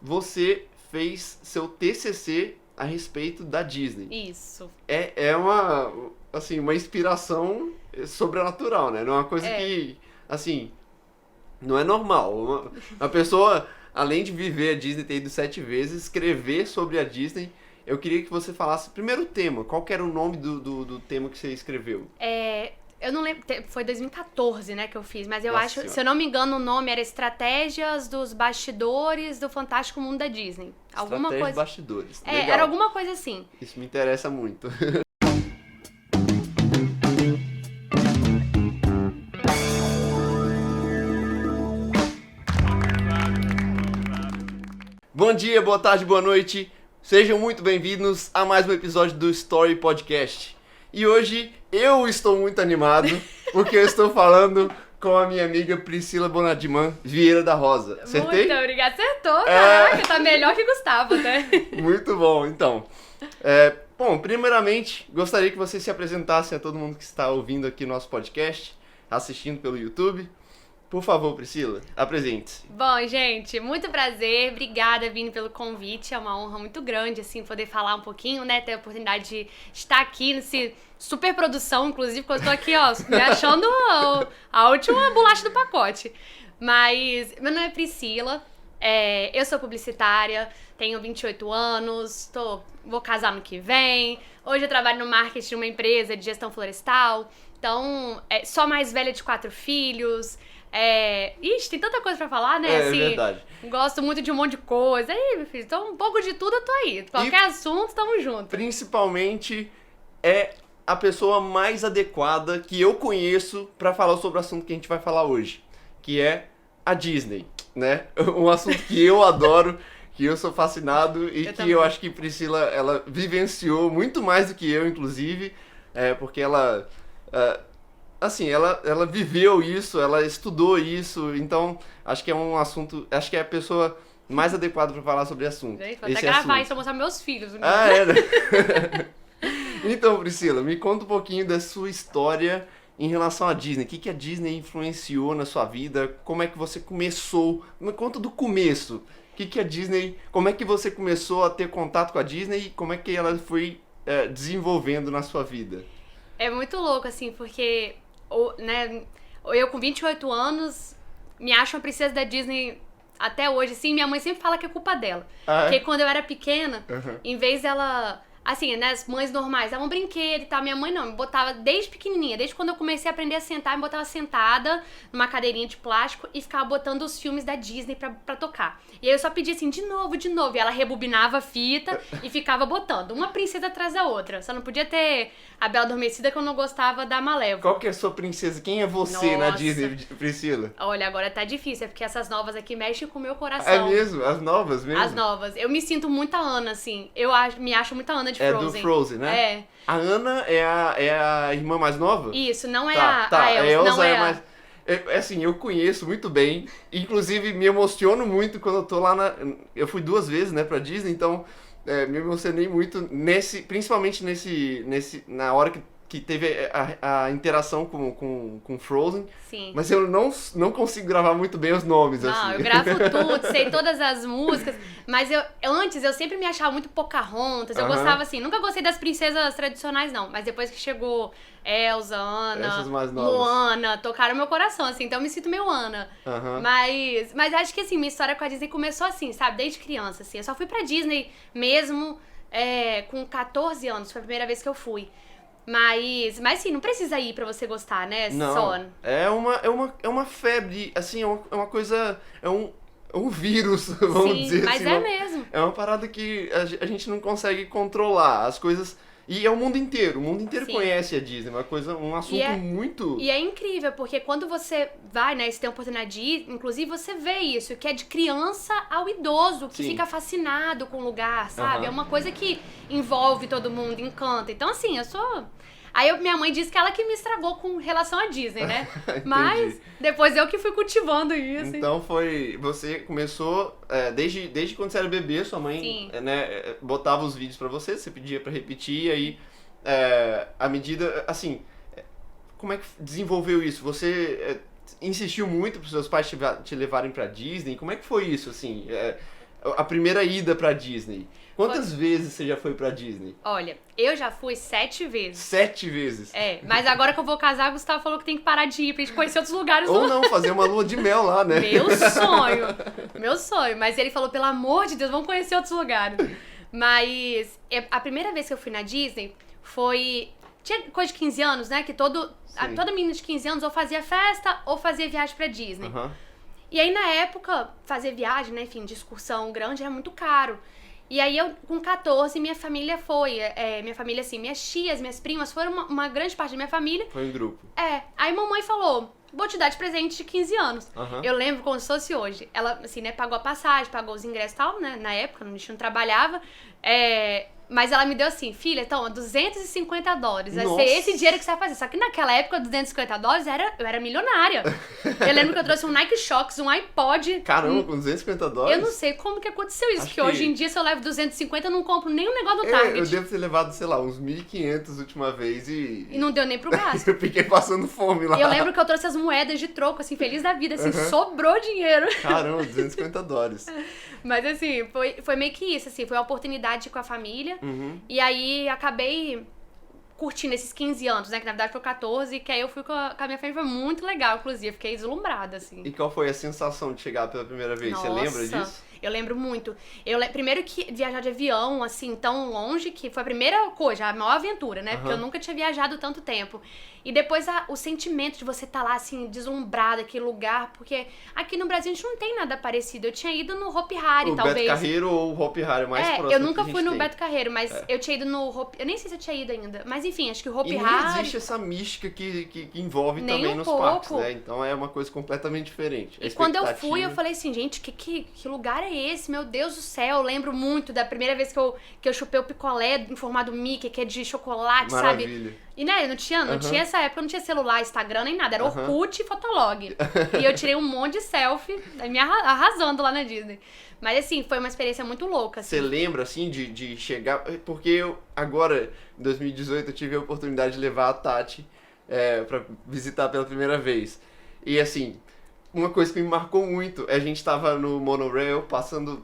você fez seu TCC a respeito da Disney. Isso. É uma, assim, uma inspiração sobrenatural, né? Não é uma coisa que, assim, não é normal. Uma pessoa, além de viver a Disney, ter ido 7 vezes, escrever sobre a Disney. Eu queria que você falasse primeiro o tema. Qual que era o nome do tema que você escreveu? Eu não lembro, foi 2014, né, que eu fiz, mas eu Nossa acho, Senhora. se eu não me engano, o nome era Estratégias dos Bastidores do Fantástico Mundo da Disney. Alguma Estratégia de coisa. bastidores. Legal. Era alguma coisa assim. Isso me interessa muito. Bom dia, boa tarde, boa noite. Sejam muito bem-vindos a mais um episódio do Story Podcast. E hoje eu estou muito animado porque eu estou falando com a minha amiga Priscila Bonadiman Vieira da Rosa. Acertei? Muito obrigada. Acertou, caraca, tá melhor que Gustavo, né? Muito bom, então. Bom, primeiramente, gostaria que você se apresentasse a todo mundo que está ouvindo aqui o nosso podcast, assistindo pelo YouTube. Por favor, Priscila, apresente-se. Bom, gente, muito prazer. Obrigada, Vini, pelo convite. É uma honra muito grande, assim, poder falar um pouquinho, né? Ter a oportunidade de estar aqui nesse super produção, inclusive, porque eu tô aqui, ó, me achando a última bolacha do pacote. Mas, meu nome é Priscila, eu sou publicitária, tenho 28 anos, vou casar no que vem. Hoje eu trabalho no marketing de uma empresa de gestão florestal. Então, sou a mais velha de 4 filhos. Ixi, tem tanta coisa pra falar, né? É verdade. Gosto muito de um monte de coisa. Aí, meu filho, então um pouco de tudo eu tô aí. Qualquer assunto, tamo junto. Principalmente é a pessoa mais adequada que eu conheço pra falar sobre o assunto que a gente vai falar hoje, que é a Disney, né? Um assunto que eu adoro, que eu sou fascinado e que eu acho que Priscila, ela vivenciou muito mais do que eu, inclusive, porque ela... assim, ela viveu isso, ela estudou isso, então acho que é um assunto, acho que é a pessoa mais adequada para falar sobre o assunto. Vou até gravar isso pra mostrar pros meus filhos. Né? Então, Priscila, me conta um pouquinho da sua história em relação à Disney. O que a Disney influenciou na sua vida? Como é que você começou? Me conta do começo. O que a Disney... Como é que você começou a ter contato com a Disney e como é que ela foi desenvolvendo na sua vida? É muito louco, assim, porque... né, eu com 28 anos me acho uma princesa da Disney até hoje, assim, minha mãe sempre fala que é culpa dela. Porque quando eu era pequena, em vez dela, assim, né, as mães normais davam um brinquedo e tal, minha mãe não, me botava desde pequenininha, desde quando eu comecei a aprender a sentar, me botava sentada numa cadeirinha de plástico e ficava botando os filmes da Disney pra tocar. E aí eu só pedia assim, de novo, e ela rebobinava a fita e ficava botando, uma princesa atrás da outra. Só não podia ter a Bela Adormecida que eu não gostava da Malévola. Qual que é a sua princesa? Quem é você na Disney, Priscila? Olha, agora tá difícil, é porque essas novas aqui mexem com o meu coração. É mesmo? As novas mesmo? As novas. Eu me sinto muita Ana, assim. Me acho muita Ana de Frozen. É do Frozen, né? A Ana é a irmã mais nova? Isso, não é a Elsa. A Elsa não é mais... assim, eu conheço muito bem. Inclusive, me emociono muito quando eu tô lá Eu fui 2 vezes, né, pra Disney, então me emocionei muito principalmente na hora que teve a interação com Frozen. Sim. Mas eu não consigo gravar muito bem os nomes, não, assim. Eu gravo tudo, sei todas as músicas. Mas antes eu sempre me achava muito Pocahontas. Eu gostava, assim, nunca gostei das princesas tradicionais, não. Mas depois que chegou Elsa, Ana, Moana, tocaram meu coração, assim. Então eu me sinto meio Ana. Mas acho que, assim, minha história com a Disney começou assim, sabe? Desde criança, assim. Eu só fui pra Disney mesmo com 14 anos. Foi a primeira vez que eu fui. Mas sim, não precisa ir pra você gostar, né? Não, só. é uma febre, assim, é uma coisa, é um vírus, vamos dizer assim. Mas é mesmo. É uma parada que a gente não consegue controlar, as coisas... E é o mundo inteiro conhece a Disney, um assunto muito... E é incrível, porque quando você vai, né, você tem a oportunidade de ir, inclusive você vê isso, que é de criança ao idoso, que fica fascinado com o lugar, sabe? É uma coisa que envolve todo mundo, encanta. Então, assim, eu sou... Aí minha mãe disse que ela que me estragou com relação à Disney, né? Mas depois eu que fui cultivando isso. Então você começou, desde quando você era bebê, sua mãe né, botava os vídeos pra você pedia pra repetir, e aí à medida, assim, como é que desenvolveu isso? Você insistiu muito pros seus pais te levarem pra Disney? Como é que foi isso, assim? a primeira ida pra Disney. Quantas vezes você já foi pra Disney? Olha, eu já fui 7 vezes. 7 vezes? Mas agora que eu vou casar, o Gustavo falou que tem que parar de ir pra gente conhecer outros lugares. Ou não, fazer uma lua de mel lá, né? Meu sonho. Mas ele falou, pelo amor de Deus, vamos conhecer outros lugares. Mas a primeira vez que eu fui na Disney foi... Tinha coisa de 15 anos, né? Que toda menina de 15 anos ou fazia festa ou fazia viagem pra Disney. Uhum. E aí, na época, fazer viagem, né? Enfim, de excursão grande era muito caro. E aí, eu, com 14, minha família foi. Minha família, assim, minhas tias, minhas primas, foram uma grande parte da minha família. Foi em grupo. Aí mamãe falou, vou te dar de presente de 15 anos. Uhum. Eu lembro como se fosse hoje. Ela, assim, né, pagou a passagem, pagou os ingressos e tal, né? Na época, a gente não trabalhava. Mas ela me deu assim, filha, então, $250. Vai ser esse dinheiro que você vai fazer. Só que naquela época, $250, eu era milionária. Eu lembro que eu trouxe um Nike Shox, um iPod. Caramba, com $250? Eu não sei como que aconteceu isso, porque hoje em dia, se eu levo 250, eu não compro nenhum negócio do Target. Eu devo ter levado, sei lá, uns 1.500 última vez e não deu nem pro gasto. Eu fiquei passando fome lá. Eu lembro que eu trouxe as moedas de troco, assim, feliz da vida, assim, sobrou dinheiro. Caramba, $250. Mas assim, foi meio que isso, assim, foi uma oportunidade com a família. Uhum. E aí acabei curtindo esses 15 anos, né? Que na verdade foi 14, que aí eu fui com a minha família, foi muito legal, inclusive, fiquei deslumbrada, assim. E qual foi a sensação de chegar pela primeira vez? Nossa, você lembra disso? Eu lembro muito. Primeiro que viajar de avião, assim, tão longe, que foi a primeira coisa, a maior aventura, né? Porque eu nunca tinha viajado tanto tempo. E depois o sentimento de você estar lá, assim, deslumbrada, aquele lugar, porque aqui no Brasil a gente não tem nada parecido. Eu tinha ido no Hopi Hari, talvez. O Beto Carreiro ou o Hopi Hari, mais próximo eu nunca que a fui gente no tem. Beto Carreiro, mas eu tinha ido no Hopi... Eu nem sei se eu tinha ido ainda, mas enfim, acho que o Hopi E Hari... não existe essa mística que envolve Nem também um nos pouco. parques, né? Então é uma coisa completamente diferente. E quando eu fui, eu falei assim, gente, que lugar é esse? Meu Deus do céu, eu lembro muito da primeira vez que eu chupei o picolé em formato Mickey, que é de chocolate, Maravilha. sabe? E né, não tinha essa época, não tinha celular, Instagram, nem nada, era Orkut e Fotolog. E eu tirei um monte de selfie, me arrasando lá na Disney. Mas assim, foi uma experiência muito louca. Assim. Você lembra, assim, de chegar... Porque eu, agora, em 2018, eu tive a oportunidade de levar a Tati pra visitar pela primeira vez. E assim... Uma coisa que me marcou muito é a gente tava no monorail, passando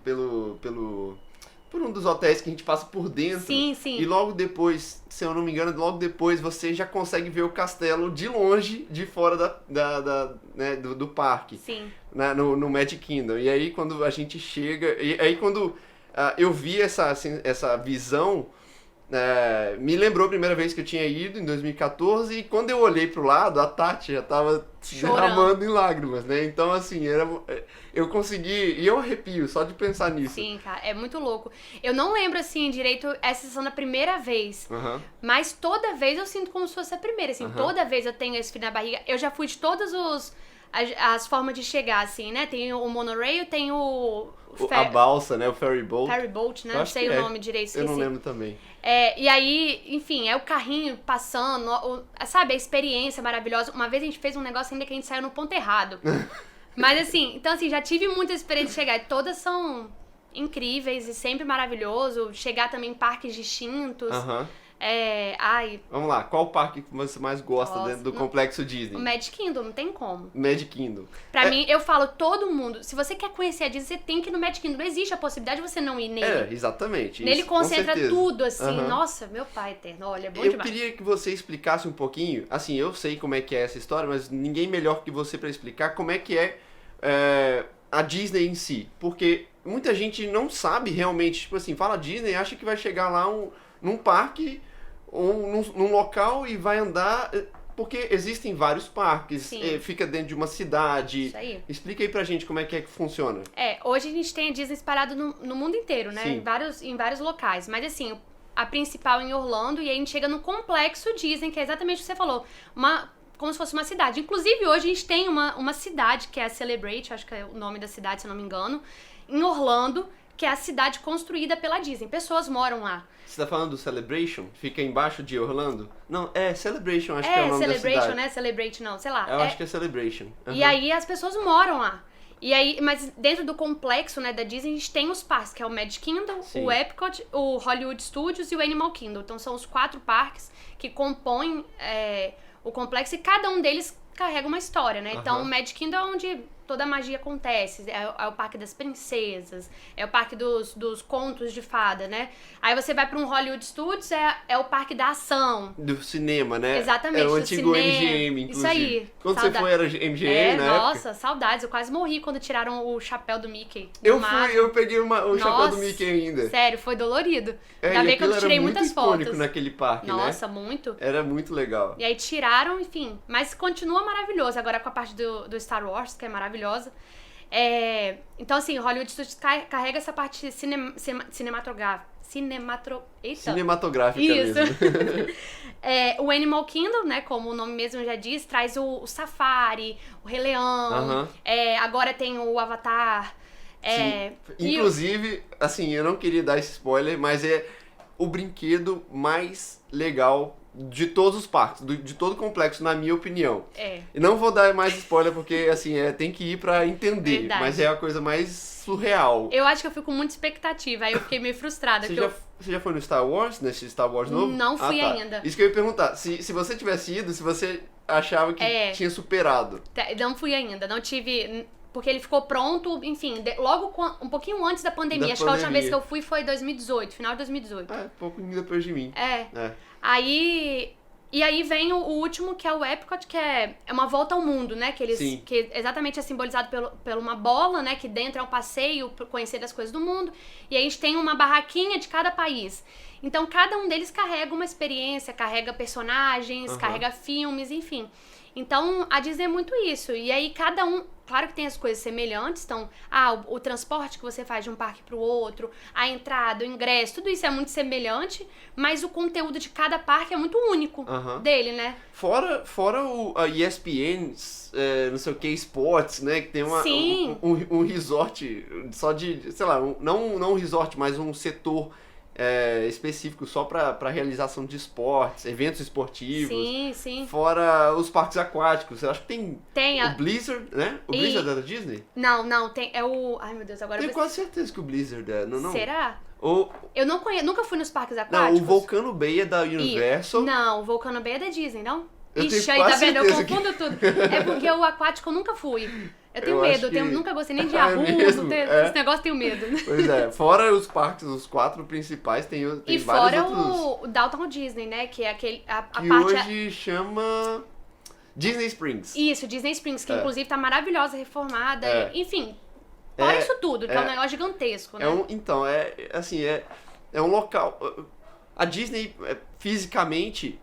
por um dos hotéis que a gente passa por dentro. Sim, sim. E logo depois, se eu não me engano, logo depois você já consegue ver o castelo de longe, de fora né, do parque. Sim. No Magic Kingdom. E aí quando a gente chega... E aí quando eu vi essa visão... me lembrou a primeira vez que eu tinha ido, em 2014, e quando eu olhei pro lado, a Tati já tava derramando em lágrimas, né? Então, assim, eu consegui... E eu arrepio só de pensar nisso. Sim, cara, é muito louco. Eu não lembro, assim, direito essa sensação da primeira vez, mas toda vez eu sinto como se fosse a primeira, assim, toda vez eu tenho esse frio na barriga. Eu já fui de todas as formas de chegar, assim, né? Tem o monorail, tem a balsa, né? O ferry boat. Ferry boat, né? Não sei o nome direito, esqueci. Eu não lembro também. E aí, enfim, é o carrinho passando, sabe? A experiência maravilhosa. Uma vez a gente fez um negócio ainda que a gente saiu no ponto errado. Mas assim, então assim, já tive muita experiência de chegar. Todas são incríveis e sempre maravilhoso. Chegar também em parques distintos. Vamos lá, qual parque que você mais gosta dentro do complexo Disney? O Magic Kingdom, não tem como. Magic Kingdom. Pra mim, eu falo, todo mundo, se você quer conhecer a Disney, você tem que ir no Magic Kingdom. Não existe a possibilidade de você não ir nele. Exatamente. Nele isso, concentra com tudo, assim. Nossa, meu pai eterno, olha, é bom demais. Eu queria que você explicasse um pouquinho, assim, eu sei como é que é essa história, mas ninguém melhor que você pra explicar como é que é a Disney em si. Porque muita gente não sabe realmente, tipo assim, fala Disney, acha que vai chegar lá num parque ou num local e vai andar, porque existem vários parques, fica dentro de uma cidade. Isso aí. Explica aí pra gente como é que funciona. Hoje a gente tem a Disney espalhada no mundo inteiro, né? Em vários locais. Mas assim, a principal em Orlando, e aí a gente chega no complexo Disney, que é exatamente o que você falou. Como se fosse uma cidade. Inclusive, hoje a gente tem uma cidade, que é a Celebrate, acho que é o nome da cidade, se eu não me engano, em Orlando, que é a cidade construída pela Disney. Pessoas moram lá. Você tá falando do Celebration? Fica embaixo de Orlando? Não, Celebration, acho que é o nome da cidade. Celebration, né? Celebrate, não, sei lá. Eu acho que é Celebration. E aí as pessoas moram lá. E aí, mas dentro do complexo, né, da Disney, a gente tem os parques, que é o Magic Kingdom, o Epcot, o Hollywood Studios e o Animal Kingdom. Então são os 4 parques que compõem o complexo e cada um deles carrega uma história, né? Então o Magic Kingdom é onde toda a magia acontece. É o parque das princesas, é o parque dos contos de fada, né? Aí você vai pra um Hollywood Studios, é o parque da ação. Do cinema, né? Exatamente, é o do antigo cinema. MGM, inclusive. Isso aí. Quando você foi, era MGM, né? Nossa, saudades. Eu quase morri quando tiraram o chapéu do Mickey. Eu peguei o chapéu do Mickey ainda. Sério, foi dolorido. Ainda bem que eu tirei muitas fotos. Era muito icônico naquele parque, né? Nossa, muito. Era muito legal. E aí tiraram, enfim. Mas continua maravilhoso. Agora com a parte do Star Wars, que é maravilhosa. Então, assim, Hollywood Studios carrega essa parte cinematográfica. Cinematográfica Isso. mesmo. O Animal Kingdom, né, como o nome mesmo já diz, traz o Safari, o Rei Leão, agora tem o Avatar. Inclusive, assim, eu não queria dar esse spoiler, mas é o brinquedo mais legal de todos os parques, de todo o complexo, na minha opinião. E não vou dar mais spoiler porque, assim, tem que ir pra entender. Verdade. Mas é a coisa mais surreal. Eu acho que eu fico com muita expectativa, aí eu fiquei meio frustrada. Você já foi no Star Wars, nesse Star Wars novo? Não fui ainda. Isso que eu ia perguntar, se você tivesse ido, se você achava que tinha superado. Não fui ainda, não tive... Porque ele ficou pronto, enfim, logo um pouquinho antes da pandemia. Acho que a última vez que eu fui foi 2018, final de 2018. Pouquinho depois de mim. E aí vem o último, que é o Epcot, que é uma volta ao mundo, né? Que exatamente é simbolizado por uma bola, né? Que dentro é um passeio, conhecer as coisas do mundo. E aí a gente tem uma barraquinha de cada país. Então, cada um deles carrega uma experiência, carrega personagens, carrega filmes, enfim. Então, a Disney é muito isso. E aí, cada um... Claro que tem as coisas semelhantes. Então, o transporte que você faz de um parque pro outro, a entrada, o ingresso, tudo isso é muito semelhante. Mas o conteúdo de cada parque é muito único dele, né? Fora a ESPN, não sei o que, Sports, né? Que tem um resort só de... Sei lá, não um resort, mas um setor... específico só pra realização de esportes, eventos esportivos. Sim. Fora os parques aquáticos. Eu acho que tem o Blizzard, né? O Blizzard é da Disney? Não, tem. É o... Ai, meu Deus, agora Tenho quase certeza que o Blizzard é, não? Será? Eu não conheço, nunca fui nos parques aquáticos. Não, o Volcano Bay é da Universal. Não, o Volcano Bay é da Disney, não? Ixi, aí tá vendo? Eu confundo tudo. É porque o aquático eu nunca fui. Eu tenho medo, nunca gostei nem de arrudo, esse negócio eu tenho medo. Pois é, fora os parques, os 4 principais, tem e vários fora outros... o Downtown Disney, né, que é aquele... que hoje chama Disney Springs. Isso, Disney Springs, que inclusive tá maravilhosa, reformada, enfim. Fora isso tudo, que é um negócio gigantesco, né? É um local... A Disney, fisicamente,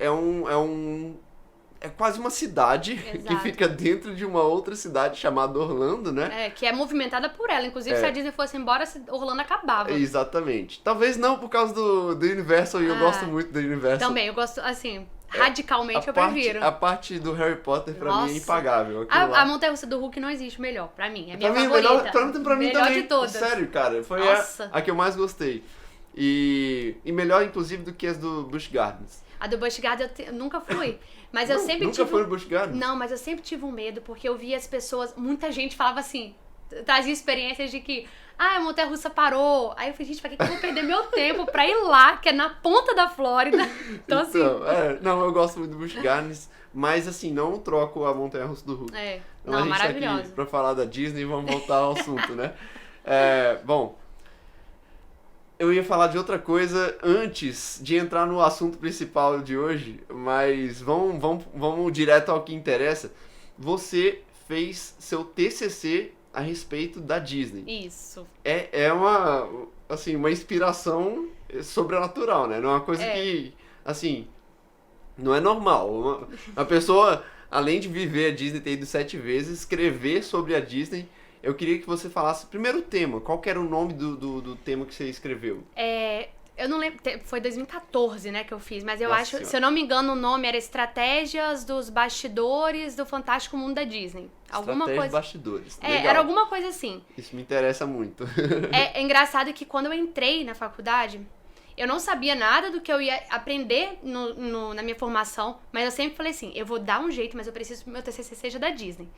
é quase uma cidade que fica dentro de uma outra cidade chamada Orlando, né? Que é movimentada por ela. Inclusive, se a Disney fosse embora, Orlando acabava. Exatamente. Talvez não por causa do Universal, e eu gosto muito do Universal. Também, eu gosto, assim, radicalmente eu prefiro. A parte do Harry Potter, pra mim, é impagável. A montanha-russa do Hulk não existe melhor, pra mim. É minha favorita. Pra mim melhor também. De todas. Sério, cara. Foi a que eu mais gostei. E melhor, inclusive, do que as do Busch Gardens. A do Busch Gardens eu nunca fui. Mas eu sempre nunca foi no Busch Gardens? Não, mas eu sempre tive um medo, porque eu via as pessoas... Muita gente falava assim, trazia experiências de que... a montanha-russa parou. Aí eu falei, gente, pra que eu vou perder meu tempo pra ir lá, que é na ponta da Flórida? Então, assim... Não, eu gosto muito do Busch Gardens, mas assim, não troco a montanha-russa do Hulk. Não, a gente maravilhosa. Tá aqui pra falar da Disney, vamos voltar ao assunto, né? Bom... Eu ia falar de outra coisa antes de entrar no assunto principal de hoje, mas vamos direto ao que interessa. Você fez seu TCC a respeito da Disney. Isso. É uma inspiração sobrenatural, né? Não é uma coisa que, assim, não é normal. Uma pessoa, além de viver a Disney, ter ido 7 vezes, escrever sobre a Disney... Eu queria que você falasse primeiro o tema. Qual que era o nome do tema que você escreveu? Eu não lembro, foi 2014, né, que eu fiz, mas eu acho, se eu não me engano, o nome era Estratégias dos Bastidores do Fantástico Mundo da Disney. Estratégias dos Bastidores. Era alguma coisa assim. Isso me interessa muito. É engraçado que quando eu entrei na faculdade, eu não sabia nada do que eu ia aprender na minha formação, mas eu sempre falei assim, eu vou dar um jeito, mas eu preciso que o meu TCC seja da Disney.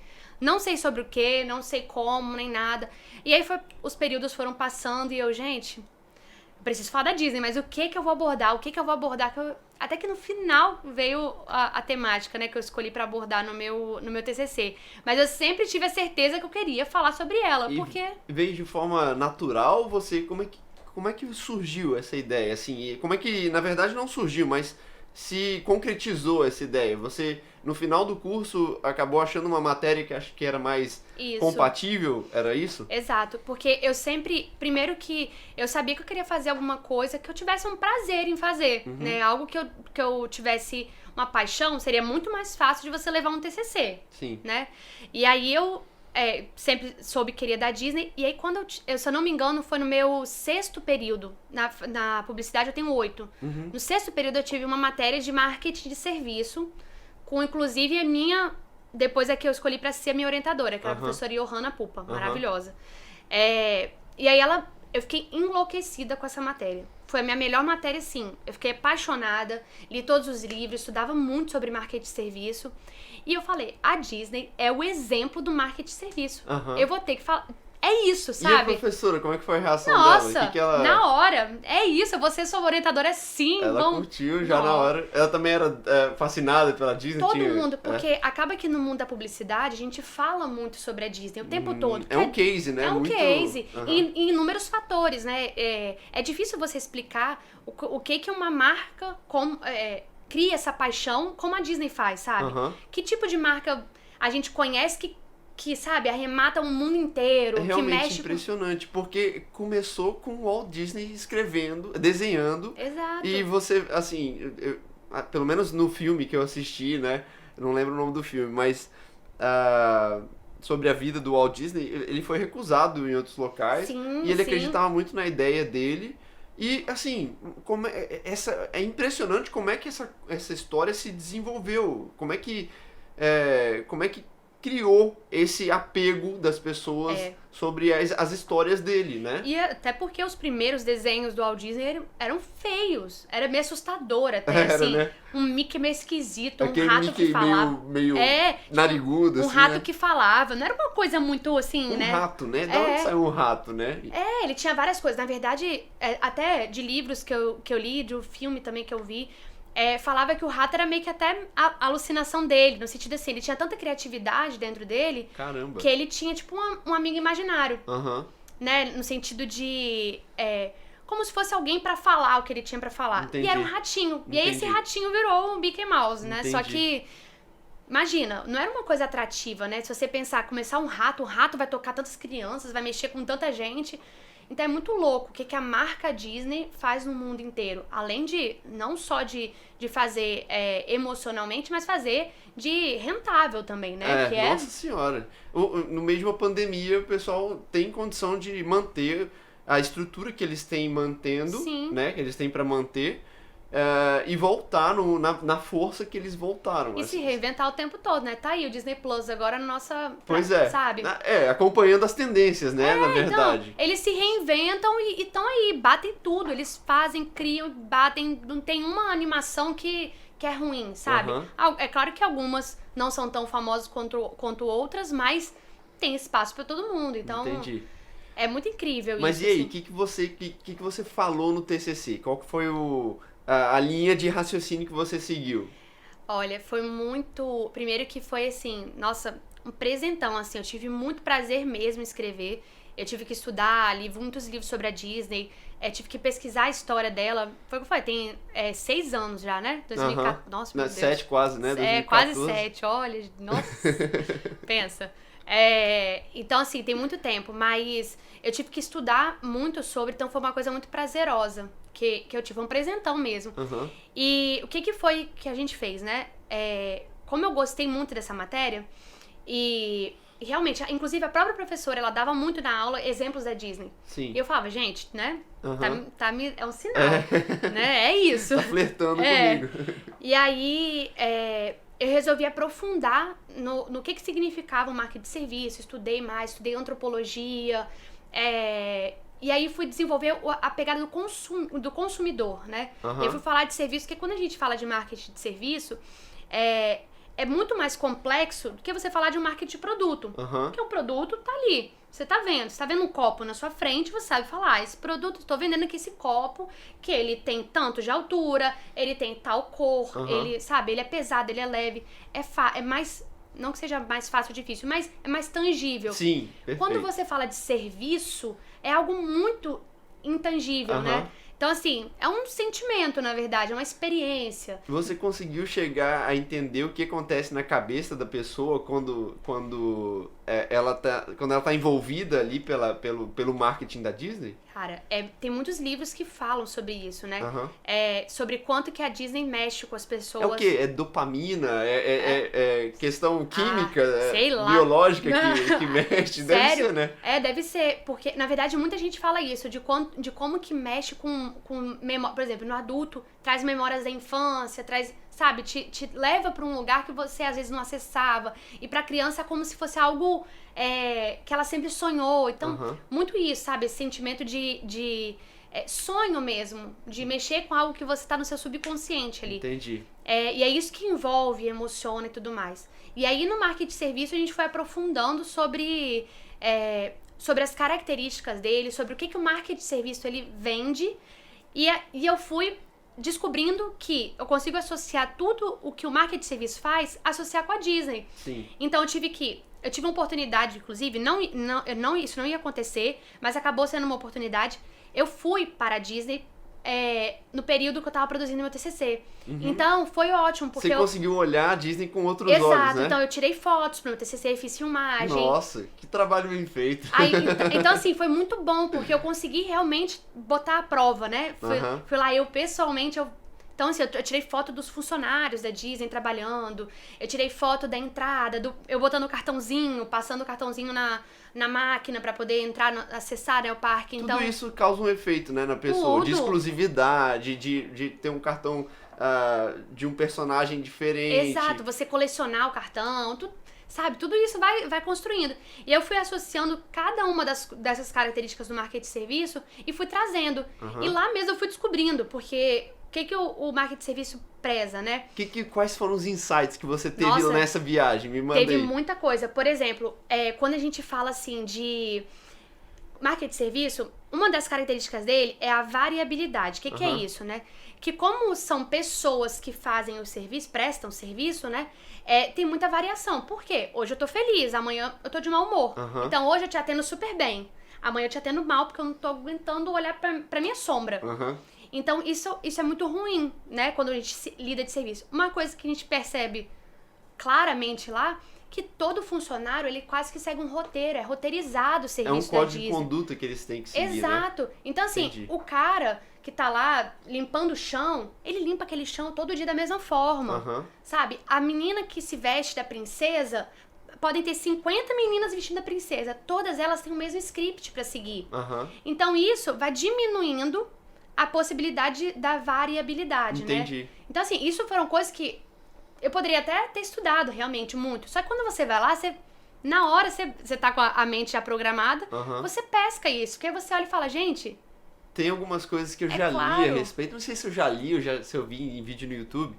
Não sei sobre o que, não sei como, nem nada. E aí os períodos foram passando e eu, gente, preciso falar da Disney, mas o que eu vou abordar? Até que no final veio a temática, né, que eu escolhi pra abordar no meu TCC. Mas eu sempre tive a certeza que eu queria falar sobre ela, porque... Veio de forma natural, como é que surgiu essa ideia, assim? Como é que, na verdade, não surgiu, mas se concretizou essa ideia? Você, no final do curso, acabou achando uma matéria que acho que era mais compatível? Era isso? Exato, porque eu sempre... Primeiro que eu sabia que eu queria fazer alguma coisa que eu tivesse um prazer em fazer, né? Algo que eu tivesse uma paixão, seria muito mais fácil de você levar um TCC. Sim. Né? E aí eu sempre soube que queria da Disney. E aí quando eu, se eu não me engano, foi no meu 6º período. Na publicidade eu tenho 8. No 6º período eu tive uma matéria de marketing de serviço, com inclusive a minha... Depois é que eu escolhi pra ser a minha orientadora, que era a professora Johanna Pupa, maravilhosa. E aí eu fiquei enlouquecida com essa matéria. Foi a minha melhor matéria, sim. Eu fiquei apaixonada, li todos os livros, estudava muito sobre marketing de serviço. E eu falei, a Disney é o exemplo do marketing de serviço. Eu vou ter que falar... É isso, sabe? E a professora, como é que foi a reação Nossa, dela? Que ela... na hora. É isso, eu vou ser sua orientadora sim. Ela curtiu já na hora. Ela também era fascinada pela Disney? Todo mundo, porque acaba que no mundo da publicidade a gente fala muito sobre a Disney o tempo todo. É um case, né? É um case. E inúmeros fatores, né? É difícil você explicar o que uma marca cria essa paixão como a Disney faz, sabe? Que tipo de marca a gente conhece que, sabe, arremata o mundo inteiro, é realmente que mexe impressionante, porque começou com o Walt Disney escrevendo, desenhando. Exato. E você, assim, pelo menos no filme que eu assisti, né, eu não lembro o nome do filme, mas sobre a vida do Walt Disney, ele foi recusado em outros locais. Sim, e ele acreditava muito na ideia dele. E, assim, é impressionante como é que essa história se desenvolveu, como é que criou esse apego das pessoas sobre as histórias dele, né? E até porque os primeiros desenhos do Walt Disney eram feios. Era meio assustador até, assim. Né? Um Mickey meio esquisito, aquele um rato Mickey que falava. meio narigudo, um assim, rato né? que falava. Não era uma coisa muito, assim, né? Um rato, né? De onde saiu um rato, né? Ele tinha várias coisas. Na verdade, até de livros que eu li, de um filme também que eu vi, falava que o rato era meio que até a alucinação dele, no sentido assim, ele tinha tanta criatividade dentro dele. Caramba. Que ele tinha tipo um amigo imaginário, né, no sentido de como se fosse alguém pra falar o que ele tinha pra falar. Entendi. E era um ratinho. E aí esse ratinho virou o Mickey Mouse, né? Entendi. Só que imagina, não era uma coisa atrativa, né? Se você pensar, começar o rato vai tocar tantas crianças, vai mexer com tanta gente. Então é muito louco o que a marca Disney faz no mundo inteiro. Além de, não só de fazer emocionalmente, mas fazer de rentável também, né? Nossa senhora. No meio de uma pandemia, o pessoal tem condição de manter a estrutura que eles têm mantendo, né? Que eles têm para manter. E voltar na força que eles voltaram. E se reinventar o tempo todo, né? Tá aí o Disney Plus agora na nossa... Pois sabe? Acompanhando as tendências, né? Na verdade. Então, eles se reinventam e estão aí, batem tudo. Eles fazem, criam, batem. Não tem uma animação que é ruim, sabe? É claro que algumas não são tão famosas quanto outras, mas tem espaço pra todo mundo. Então, entendi. É muito incrível mas isso. Mas e aí, assim. que você falou no TCC? Qual que foi a linha de raciocínio que você seguiu? Olha, foi muito... Primeiro que foi assim, nossa, um presentão, assim. Eu tive muito prazer mesmo em escrever. Eu tive que estudar, li muitos livros sobre a Disney. Tive que pesquisar a história dela. Foi o que eu falei, tem 6 anos já, né? 2014. Nossa, meu Deus. 7 quase, né? 2014. Quase 7, olha. Nossa, pensa. Então, assim, tem muito tempo, mas eu tive que estudar muito sobre, então foi uma coisa muito prazerosa que eu tive, um presentão mesmo. E o que foi que a gente fez, né? Como eu gostei muito dessa matéria, e realmente, inclusive a própria professora, ela dava muito na aula exemplos da Disney. Sim. E eu falava, gente, né? É um sinal, né? É isso. Tá flertando comigo. E aí... eu resolvi aprofundar no que significava o marketing de serviço, estudei mais, estudei antropologia, e aí fui desenvolver a pegada do consumidor, né? Eu fui falar de serviço, porque quando a gente fala de marketing de serviço, é muito mais complexo do que você falar de um marketing de produto. Porque o produto tá ali. Você tá vendo um copo na sua frente, você sabe falar, esse produto, tô vendendo aqui esse copo, que ele tem tanto de altura, ele tem tal cor, ele, sabe, ele é pesado, ele é leve, é mais, não que seja mais fácil ou difícil, mas é mais tangível. Sim, perfeito. Quando você fala de serviço, é algo muito intangível, né? Então, assim, é um sentimento, na verdade, é uma experiência. Você conseguiu chegar a entender o que acontece na cabeça da pessoa quando ela tá envolvida ali pelo marketing da Disney? Cara, tem muitos livros que falam sobre isso, né? Sobre quanto que a Disney mexe com as pessoas. É o quê? É dopamina? É questão química? Sei lá. Biológica que mexe? Deve Sério? ser, né? Deve ser. Porque, na verdade, muita gente fala isso, de como que mexe com memória. Por exemplo, no adulto, traz memórias da infância, sabe, te leva pra um lugar que você às vezes não acessava. E pra criança é como se fosse algo que ela sempre sonhou. Então, muito isso, sabe? Esse sentimento de sonho mesmo, de mexer com algo que você tá no seu subconsciente ali. Entendi. E é isso que envolve, emociona e tudo mais. E aí no marketing de serviço a gente foi aprofundando sobre as características dele, sobre o que o marketing de serviço ele vende. E eu fui descobrindo que eu consigo associar tudo o que o marketing de serviço faz, associar com a Disney. Sim. Então eu tive uma oportunidade, inclusive, isso não ia acontecer, mas acabou sendo uma oportunidade. Eu fui para a Disney no período que eu tava produzindo meu TCC. Então, foi ótimo, porque você conseguiu olhar a Disney com outros olhos, né? Exato, então eu tirei fotos pro meu TCC, fiz filmagem. Nossa, que trabalho bem feito. Então, assim, foi muito bom, porque eu consegui realmente botar à prova, né? Fui lá, eu pessoalmente, então, assim, eu tirei foto dos funcionários da Disney trabalhando, eu tirei foto da entrada, eu botando o cartãozinho, passando o cartãozinho na máquina pra poder acessar, né, o parque. Então, tudo isso causa um efeito, né, na pessoa, tudo. De exclusividade, de ter um cartão de um personagem diferente. Exato, você colecionar o cartão, sabe? Tudo isso vai construindo. E eu fui associando cada uma dessas características do marketing de serviço e fui trazendo. E lá mesmo eu fui descobrindo, porque o que o marketing de serviço preza, né? Quais foram os insights que você teve nessa viagem? Me manda Teve aí. muita coisa. Por exemplo, quando a gente fala assim de marketing de serviço, uma das características dele é a variabilidade. O que é isso, né? Que como são pessoas que fazem o serviço, prestam serviço, né? Tem muita variação. Por quê? Hoje eu tô feliz, amanhã eu tô de mau humor. Então hoje eu te atendo super bem. Amanhã eu te atendo mal porque eu não tô aguentando olhar pra minha sombra. Então isso é muito ruim, né? Quando a gente lida de serviço. Uma coisa que a gente percebe claramente lá, que todo funcionário, ele quase que segue um roteiro, é roteirizado o serviço da Disney. É um código de conduta que eles têm que seguir, Exato. Né? Então, assim, Entendi. O cara que tá lá limpando o chão, ele limpa aquele chão todo dia da mesma forma, sabe? A menina que se veste da princesa, podem ter 50 meninas vestindo a princesa, todas elas têm o mesmo script pra seguir. Então, isso vai diminuindo a possibilidade da variabilidade, Entendi. né? Então, assim, isso foram coisas que eu poderia até ter estudado realmente muito. Só que quando você vai lá, na hora você tá com a mente já programada, você pesca isso. Porque aí você olha e fala, gente... Tem algumas coisas que eu já li a respeito. Não sei se eu já li ou se eu vi em vídeo no YouTube.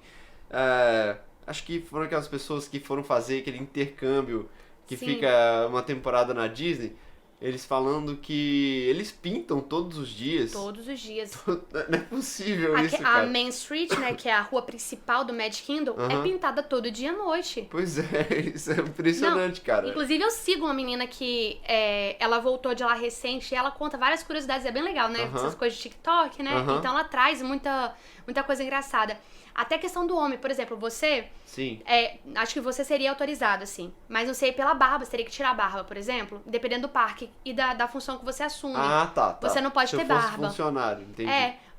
Acho que foram aquelas pessoas que foram fazer aquele intercâmbio que fica uma temporada na Disney. Eles falando que eles pintam todos os dias. Todos os dias. Não é possível isso, cara. A Main Street, né, que é a rua principal do Magic Kingdom, é pintada todo dia à noite. Pois é, isso é impressionante, cara. Inclusive, eu sigo uma menina que ela voltou de lá recente e ela conta várias curiosidades, é bem legal, né? Essas coisas de TikTok, né? Então, ela traz muita coisa engraçada. Até a questão do homem, por exemplo, você... Sim. Acho que você seria autorizado, assim. Mas não sei, pela barba, você teria que tirar a barba, por exemplo. Dependendo do parque e da função que você assume. Ah, tá. Você não pode ter barba. Se eu fosse funcionário, entendi.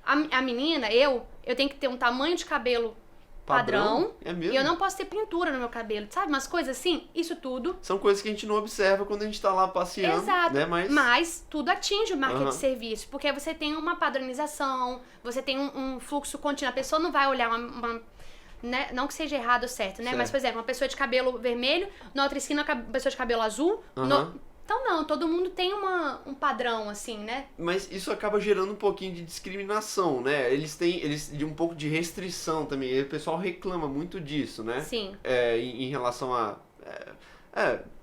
A menina, eu tenho que ter um tamanho de cabelo padrão. É mesmo? E eu não posso ter pintura no meu cabelo, sabe? Umas coisas assim, isso tudo. São coisas que a gente não observa quando a gente tá lá passeando. Exato. Né? Mas tudo atinge o marketing de serviço. Porque você tem uma padronização, você tem um fluxo contínuo. A pessoa não vai olhar né? Não que seja errado ou certo, né? Certo. Mas, por exemplo, uma pessoa de cabelo vermelho, na outra esquina, uma pessoa de cabelo azul. Então não, todo mundo tem um padrão, assim, né? Mas isso acaba gerando um pouquinho de discriminação, né? Eles de um pouco de restrição também. E o pessoal reclama muito disso, né? Sim. Em relação a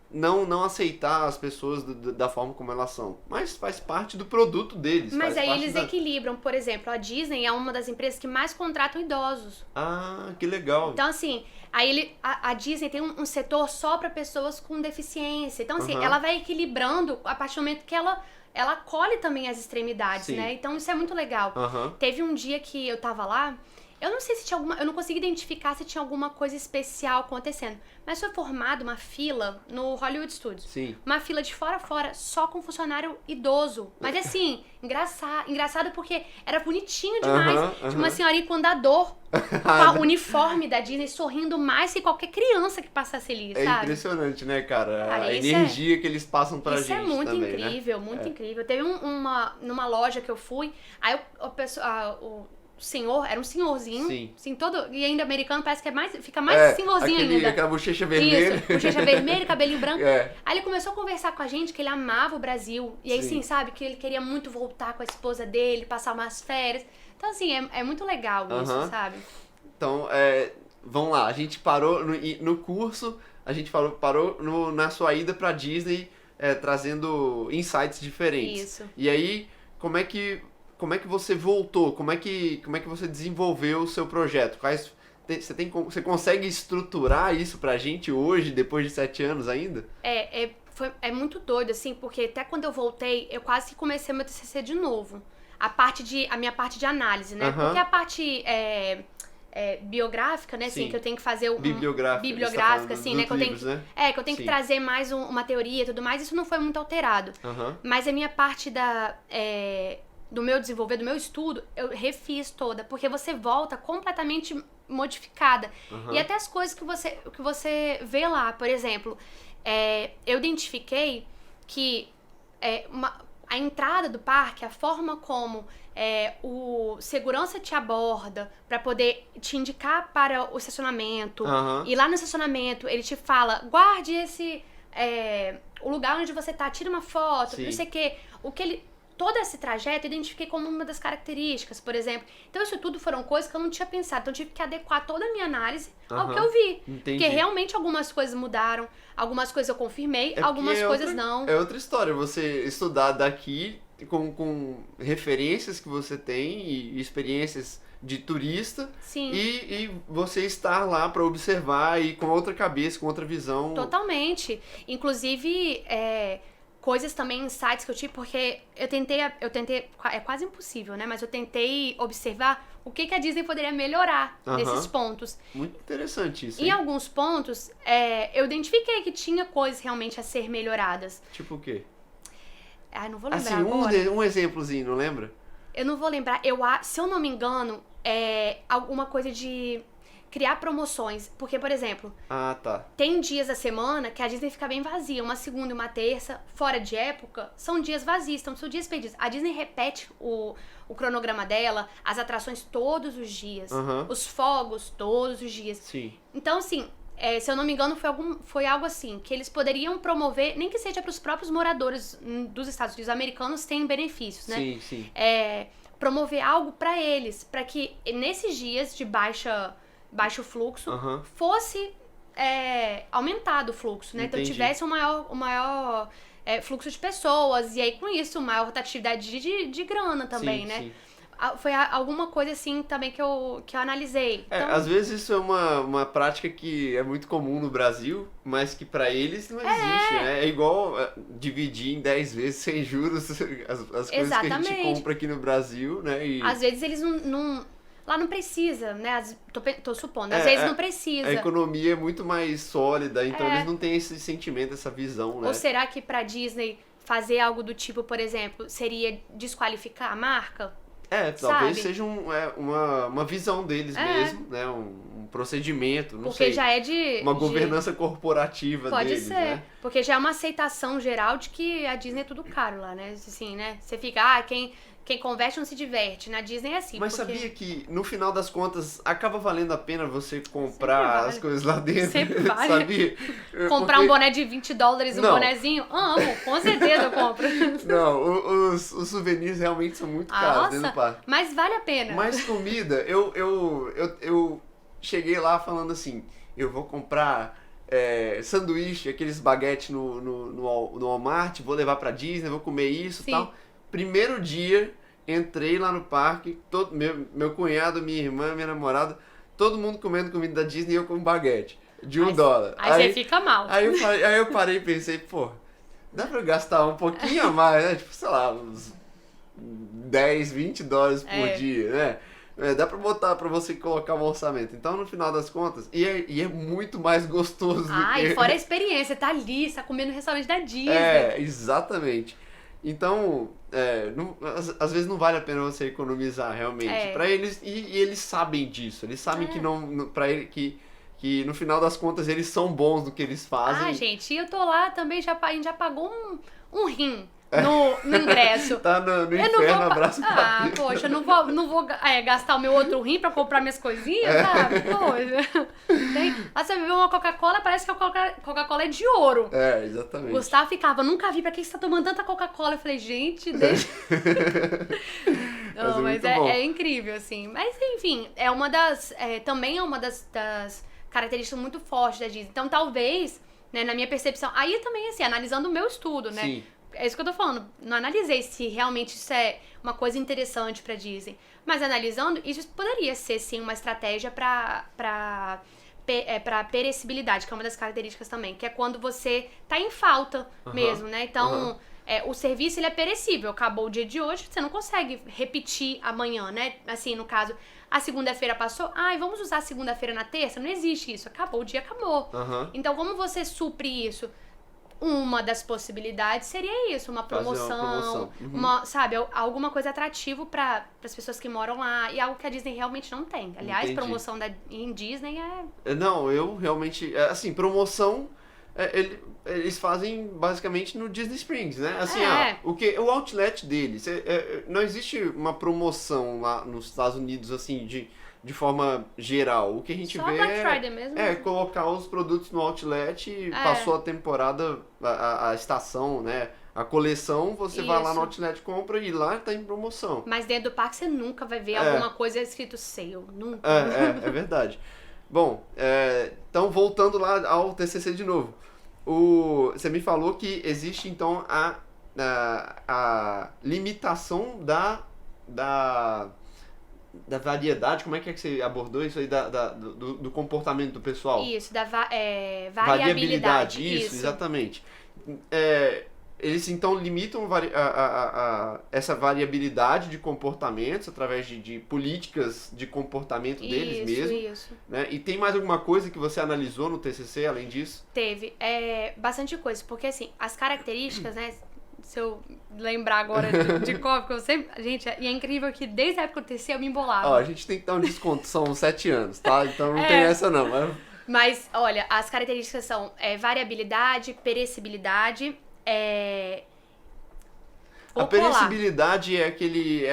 não aceitar as pessoas da forma como elas são. Mas faz parte do produto deles. Mas aí eles equilibram. Por exemplo, a Disney é uma das empresas que mais contratam idosos. Ah, que legal. Então, assim, aí a Disney tem um setor só para pessoas com deficiência. Então, assim, ela vai equilibrando a partir do momento que ela acolhe também as extremidades, Sim. né? Então, isso é muito legal. Teve um dia que eu tava lá, eu não sei se tinha eu não consegui identificar se tinha alguma coisa especial acontecendo, mas foi formada uma fila no Hollywood Studios. Sim. Uma fila de fora a fora, só com funcionário idoso. Mas assim, engraçado porque era bonitinho demais. Tinha uma senhorinha com andador, com o uniforme da Disney, sorrindo mais que qualquer criança que passasse ali, sabe? É impressionante, né, cara? A isso energia que eles passam pra gente Isso é muito também, incrível, né? muito incrível. Teve numa loja que eu fui, aí o senhor, era um senhorzinho, Sim. assim, todo, e ainda americano parece que fica mais senhorzinho ainda. Aquela bochecha vermelha. Isso, bochecha vermelha, cabelinho branco. Aí ele começou a conversar com a gente que ele amava o Brasil, e aí sim, sabe, que ele queria muito voltar com a esposa dele, passar umas férias. Então assim, é muito legal isso, sabe? Então, vamos lá, a gente parou no curso, a gente parou na sua ida pra Disney, trazendo insights diferentes. Isso. E aí, como é que você voltou? Como é que você desenvolveu o seu projeto? Você consegue estruturar isso pra gente hoje, depois de 7 anos ainda? É muito doido, assim, porque até quando eu voltei, eu quase que comecei meu TCC de novo. A minha parte de análise, né? Porque a parte biográfica, né, assim, que eu tenho que fazer bibliográfica, assim, né, que eu tenho que eu tenho que trazer mais uma teoria e tudo mais, isso não foi muito alterado. Mas a minha parte do meu desenvolver, do meu estudo, eu refiz toda, porque você volta completamente modificada. E até as coisas que você vê lá, por exemplo, eu identifiquei que a entrada do parque, a forma como o segurança te aborda para poder te indicar para o estacionamento, e lá no estacionamento ele te fala, guarde o lugar onde você tá, tira uma foto, não sei o que, todo esse trajeto eu identifiquei como uma das características, por exemplo. Então isso tudo foram coisas que eu não tinha pensado. Então eu tive que adequar toda a minha análise ao que eu vi. Entendi. Porque realmente algumas coisas mudaram, algumas coisas eu confirmei, algumas coisas não. É outra história, você estudar daqui com referências que você tem e experiências de turista. Sim. E você estar lá para observar e com outra cabeça, com outra visão. Totalmente. Inclusive, coisas também, insights que eu tive, porque eu tentei, é quase impossível, né? Mas eu tentei observar o que a Disney poderia melhorar nesses pontos. Muito interessante isso. Em alguns pontos, eu identifiquei que tinha coisas realmente a ser melhoradas. Tipo o quê? Não vou lembrar assim, agora. Um exemplozinho, não lembra? Eu não vou lembrar. Se eu não me engano, alguma coisa de criar promoções. Porque, por exemplo, tem dias da semana que a Disney fica bem vazia. Uma segunda e uma terça, fora de época, são dias vazios. Então, são dias perdidos. A Disney repete o cronograma dela, as atrações todos os dias. Os fogos todos os dias. Sim. Então, assim, se eu não me engano, foi algo assim, que eles poderiam promover, nem que seja para os próprios moradores dos Estados Unidos, americanos têm benefícios, né? Sim, sim. Promover algo para eles, para que nesses dias de baixo fluxo, fosse aumentado o fluxo, né? Entendi. Então tivesse um maior fluxo de pessoas, e aí com isso, maior rotatividade de grana também, sim, né? Sim. Foi alguma coisa assim também que eu analisei. Então, às vezes isso é uma prática que é muito comum no Brasil, mas que pra eles não existe, né? É igual dividir em 10 vezes sem juros as coisas que a gente compra aqui no Brasil, né? E às vezes eles não lá não precisa, né? Tô supondo, às vezes não precisa. A economia é muito mais sólida, então eles não têm esse sentimento, essa visão, né? Ou será que pra Disney fazer algo do tipo, por exemplo, seria desqualificar a marca? Talvez seja uma visão deles mesmo, né? Um procedimento, não sei. Porque já é uma governança corporativa deles, né? Pode ser, porque já é uma aceitação geral de que a Disney é tudo caro lá, né? Assim, né? Você fica, quem converte não se diverte. Na Disney é assim. Mas porque... sabia que, no final das contas, acaba valendo a pena você comprar as coisas lá dentro? Sempre vale. Sabia? Comprar um boné de $20, um bonezinho? Amo, com certeza eu compro. Não, os souvenirs realmente são muito caros dentro do parque. Mas vale a pena. Mas comida, eu cheguei lá falando assim, eu vou comprar sanduíche, aqueles baguetes no Walmart, vou levar pra Disney, vou comer isso e tal. Primeiro dia, entrei lá no parque, meu cunhado, minha irmã, minha namorada, todo mundo comendo comida da Disney e eu com baguete de $1. Aí você fica mal. Aí eu parei e pensei, pô, dá pra eu gastar um pouquinho a mais, né? Tipo, sei lá, uns $10, $20 por dia, né? Dá pra botar pra você colocar um orçamento. Então, no final das contas, e é muito mais gostoso do que... E fora a experiência, tá ali, você tá comendo no restaurante da Disney. Exatamente. Então, às vezes não vale a pena você economizar realmente. Pra eles, e eles sabem disso. Eles sabem que não, pra ele, que no final das contas eles são bons no que eles fazem. Gente, eu tô lá também, a gente já pagou um rim no ingresso. Tá no inferno, abraço pra Deus. Poxa, eu não vou gastar o meu outro rim pra comprar minhas coisinhas, sabe? Poxa. Lá você bebeu uma Coca-Cola, parece que a Coca-Cola é de ouro. Exatamente. O Gustavo ficava, nunca vi, pra que você tá tomando tanta Coca-Cola? Eu falei, gente, deixa... Não, mas é incrível, assim. Mas, enfim, também é uma das características muito fortes da Disney. Então, talvez, né, na minha percepção... Aí também, assim, analisando o meu estudo, né? Sim. É isso que eu tô falando. Não analisei se realmente isso é uma coisa interessante pra Disney. Mas analisando, isso poderia ser, sim, uma estratégia pra perecibilidade, que é uma das características também. Que é quando você tá em falta mesmo, né? Então... o serviço, ele é perecível. Acabou o dia de hoje, você não consegue repetir amanhã, né? Assim, no caso, a segunda-feira passou, vamos usar a segunda-feira na terça? Não existe isso. Acabou o dia, acabou. Então, como você supre isso? Uma das possibilidades seria isso, uma promoção. Sabe, alguma coisa atrativo para as pessoas que moram lá, e algo que a Disney realmente não tem. Aliás, promoção em Disney Não, eu realmente... Assim, promoção... eles fazem basicamente no Disney Springs, né? Assim, o outlet deles, não existe uma promoção lá nos Estados Unidos, assim, de forma geral. O que a gente só vê Black Friday mesmo. Colocar os produtos no outlet, passou a temporada, a estação, né? A coleção, você vai lá no outlet, compra e lá tá em promoção. Mas dentro do parque você nunca vai ver alguma coisa escrito sale, nunca. É verdade. Bom, então voltando lá ao TCC de novo. Você me falou que existe então a limitação da variedade. Como é que você abordou isso aí do comportamento do pessoal? Isso, variabilidade. Isso, exatamente. Eles então limitam essa variabilidade de comportamentos através de políticas de comportamento deles mesmo. Isso. Né? E tem mais alguma coisa que você analisou no TCC além disso? Teve. Bastante coisa, porque assim, as características, né? Se eu lembrar agora de qual, porque eu sempre... Gente, e é incrível que desde a época do TCC eu me embolava. A gente tem que dar um desconto, são 7 anos, tá? Então não tem essa não. Mas, olha, as características são variabilidade, perecibilidade... A perecibilidade é aquele...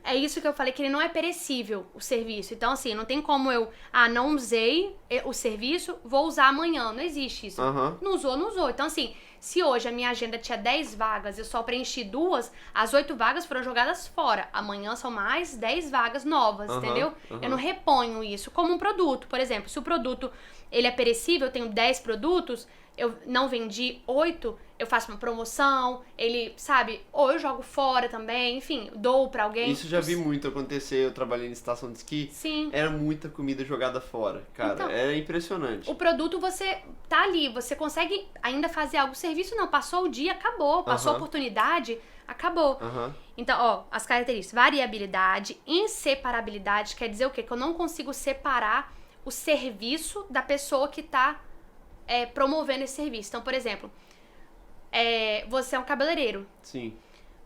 É isso que eu falei, que ele não é perecível, o serviço. Então, assim, não tem como eu... não usei o serviço, vou usar amanhã. Não existe isso. Não usou. Então, assim, se hoje a minha agenda tinha 10 vagas, eu só preenchi 2, as 8 vagas foram jogadas fora. Amanhã são mais 10 vagas novas, entendeu? Eu não reponho isso como um produto. Por exemplo, se o produto ele é perecível, eu tenho 10 produtos... Eu não vendi 8, eu faço uma promoção, ele, sabe, ou eu jogo fora também, enfim, dou pra alguém. Isso já vi muito acontecer, eu trabalhei em estação de esqui. Sim. Era muita comida jogada fora, cara, então, era impressionante. O produto, você tá ali, você consegue ainda fazer algo, o serviço não, passou o dia, acabou, passou a oportunidade, acabou. Então, as características, variabilidade, inseparabilidade, quer dizer o quê? Que eu não consigo separar o serviço da pessoa que tá promovendo esse serviço. Então, por exemplo, você é um cabeleireiro. Sim.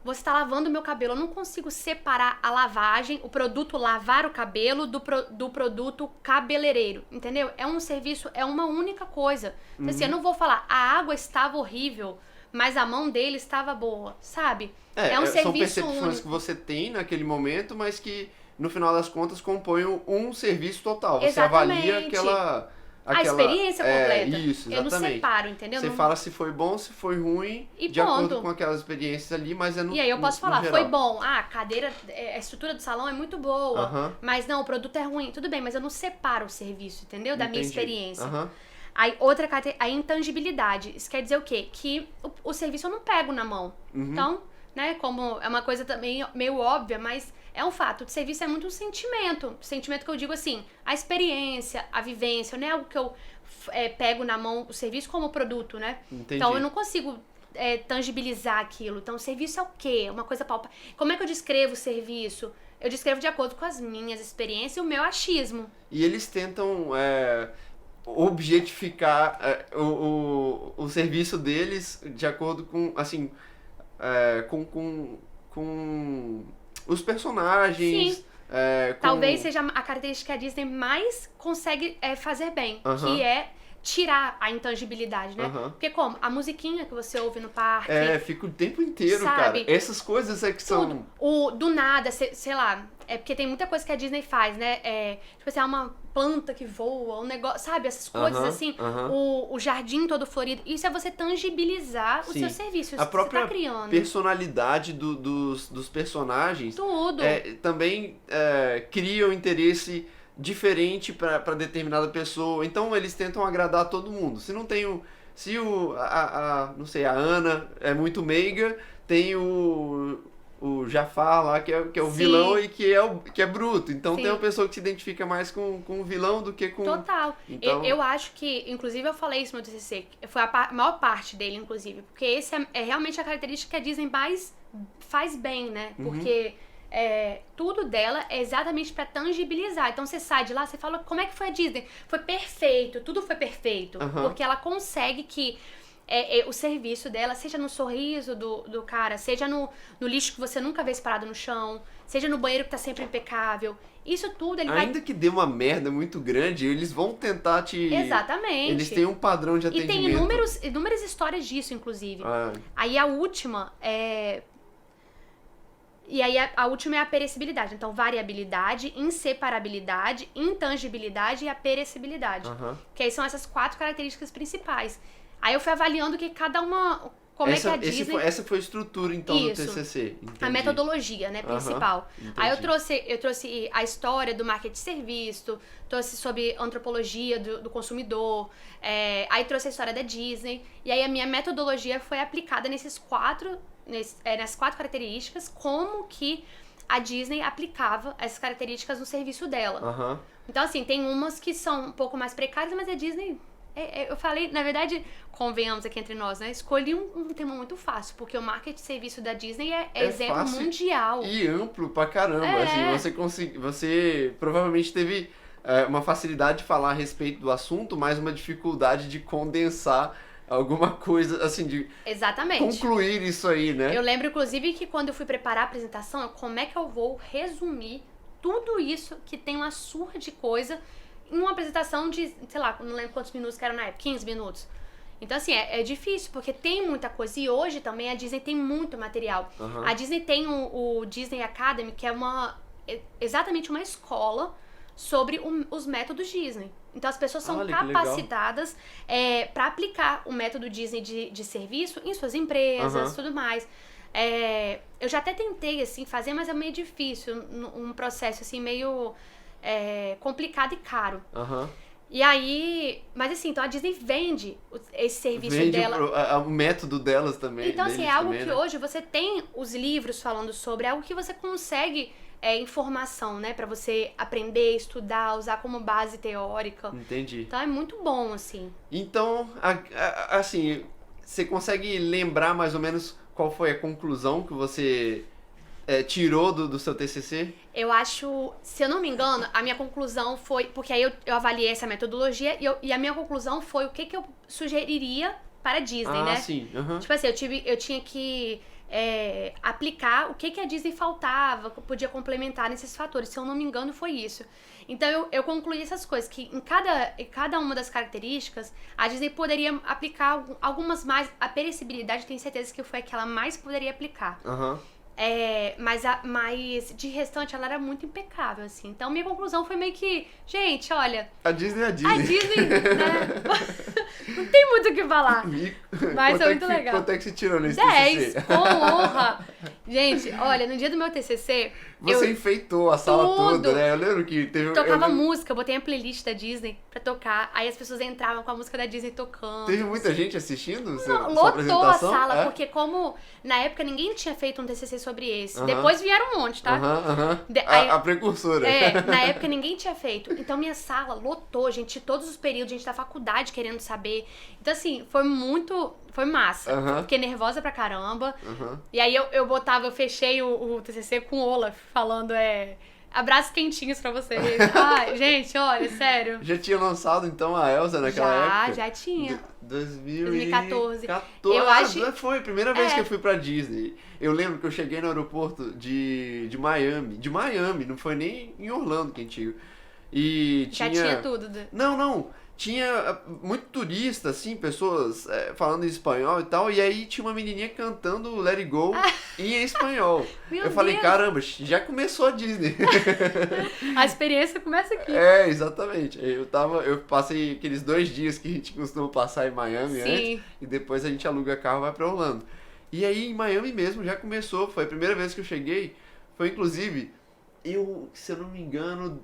Você tá lavando o meu cabelo, eu não consigo separar a lavagem, o produto lavar o cabelo do produto cabeleireiro, entendeu? É um serviço, é uma única coisa. Então, assim, eu não vou falar, a água estava horrível mas a mão dele estava boa, sabe? É um são serviço percepções único. que você tem naquele momento, mas que no final das contas compõem um serviço total. Você avalia a experiência completa. Isso, exatamente. Eu não separo, entendeu? Você fala se foi bom, se foi ruim, e de acordo com aquelas experiências ali, mas é no E aí eu posso falar, geral. foi bom, a cadeira, a estrutura do salão é muito boa, mas não, o produto é ruim, tudo bem, mas eu não separo o serviço, entendeu? Da minha experiência. Aí outra a intangibilidade, isso quer dizer o quê? Que o serviço eu não pego na mão. Então, né, como é uma coisa também meio óbvia, mas é um fato, o serviço é muito um sentimento. Sentimento que eu digo assim, a experiência, a vivência, não é algo que eu pego na mão o serviço como produto, né? Entendi. Então eu não consigo tangibilizar aquilo. Então o serviço é o quê? É uma coisa palpável. Como é que eu descrevo o serviço? Eu descrevo de acordo com as minhas experiências e o meu achismo. E eles tentam objetificar o serviço deles de acordo com, assim, com os personagens. Sim. Talvez seja a característica que a Disney mais consegue fazer bem, que é tirar a intangibilidade, né? Porque como? A musiquinha que você ouve no parque... fica o tempo inteiro, sabe? cara. Essas coisas que tudo. são... Do nada, sei lá, porque tem muita coisa que a Disney faz, né? Tipo assim, uma planta que voa, um negócio, sabe? Essas coisas assim, o jardim todo florido. Isso é você tangibilizar o seu serviço, isso a própria você tá criando. Personalidade dos personagens Tudo. também cria um interesse diferente para determinada pessoa. Então eles tentam agradar todo mundo. Se não tem não sei, a Ana é muito meiga, tem o Jafar lá, que é o vilão e que é bruto. Então tem uma pessoa que se identifica mais com o vilão do que com... Total. Então... Eu acho que, inclusive eu falei isso no TCC, foi a maior parte dele, inclusive, porque esse é realmente a característica que a Disney mais faz bem, né? Porque tudo dela é exatamente pra tangibilizar. Então você sai de lá, você fala, como é que foi a Disney? Foi perfeito, tudo foi perfeito. Porque ela consegue que o serviço dela, seja no sorriso do cara, seja no lixo que você nunca vê separado no chão, seja no banheiro que tá sempre impecável. Isso tudo ele Ainda que dê uma merda muito grande, eles vão tentar te... Exatamente. Eles têm um padrão de atendimento. E tem inúmeras histórias disso, inclusive. Aí a última E aí a última é a perecibilidade. Então, variabilidade, inseparabilidade, intangibilidade e a perecibilidade. Que aí são essas 4 características principais. Aí eu fui avaliando que cada uma... Como é que a Disney... Essa foi a estrutura, então, do TCC. Entendi. A metodologia, né, principal. Aí eu trouxe a história do marketing de serviço, trouxe sobre antropologia do consumidor, aí trouxe a história da Disney. E aí a minha metodologia foi aplicada nessas 4 características, como que a Disney aplicava essas características no serviço dela. Então, assim, tem umas que são um pouco mais precárias, mas a Disney... eu falei, na verdade, convenhamos aqui entre nós, né? Escolhi um tema muito fácil, porque o marketing de serviço da Disney é exemplo mundial. E amplo pra caramba. Assim, você provavelmente teve uma facilidade de falar a respeito do assunto, mas uma dificuldade de condensar alguma coisa, assim, de concluir isso aí, né? Eu lembro, inclusive, que quando eu fui preparar a apresentação, como é que eu vou resumir tudo isso que tem uma surra de coisa em uma apresentação de, sei lá, não lembro quantos minutos que era na época, 15 minutos. Então, assim, é difícil, porque tem muita coisa. E hoje também a Disney tem muito material. A Disney tem o Disney Academy, que é exatamente uma escola sobre os métodos Disney. Então, as pessoas são capacitadas para aplicar o método Disney de serviço em suas empresas, tudo mais. Eu já até tentei, assim, fazer, mas é meio difícil. Um processo, assim, meio... complicado e caro. E aí... Mas assim, então a Disney vende esse serviço dela. O método delas também. Então assim, é algo que hoje você tem os livros falando sobre, é algo que você consegue informação, né? Pra você aprender, estudar, usar como base teórica. Entendi. Então é muito bom, assim. Então, assim, você consegue lembrar mais ou menos qual foi a conclusão que você... tirou do seu TCC? Eu acho, se eu não me engano, a minha conclusão foi... Porque aí eu avaliei essa metodologia e a minha conclusão foi o que eu sugeriria para a Disney, né? Sim. Tipo assim, eu tinha que aplicar o que a Disney faltava, podia complementar nesses fatores. Se eu não me engano, foi isso. Então, eu concluí essas coisas, que em cada uma das características, a Disney poderia aplicar algumas mais. A perecibilidade, tenho certeza que foi a que ela mais poderia aplicar. Mas de restante, ela era muito impecável, assim. Então, minha conclusão foi meio que, gente, olha... A Disney é a Disney. A Disney, né? Não tem muito o que falar. Mas foi muito legal. Quanto é que você tirou nesse 10, TCC? com honra. Gente, olha, no dia do meu TCC... Você enfeitou a sala toda, né? Eu lembro que teve... Tocava música, eu botei a playlist da Disney pra tocar. Aí as pessoas entravam com a música da Disney tocando. Teve muita gente assistindo sua lotou apresentação? A sala, porque como na época ninguém tinha feito um TCC sobre esse. Depois vieram um monte, tá? A precursora. Na época ninguém tinha feito. Então minha sala lotou, gente, de todos os períodos, gente da faculdade querendo saber. Então assim, foi massa. Fiquei nervosa pra caramba. E aí eu fechei o TCC com o Olaf, falando, abraços quentinhos pra vocês. Ai, gente, olha, sério. Já tinha lançado, então, a Elsa naquela época? Já tinha. 2014. Eu acho... Foi a primeira vez que eu fui pra Disney. Eu lembro que eu cheguei no aeroporto de Miami. De Miami, não foi nem em Orlando que a gente... E tinha tudo. Não. Tinha muito turista, assim, pessoas falando em espanhol e tal, e aí tinha uma menininha cantando Let It Go em espanhol. Eu falei, caramba, já começou a Disney. A experiência começa aqui. Exatamente. Eu passei aqueles 2 dias que a gente costuma passar em Miami antes, e depois a gente aluga carro e vai pra Orlando. E aí em Miami mesmo já começou, foi a primeira vez que eu cheguei, foi inclusive, se eu não me engano,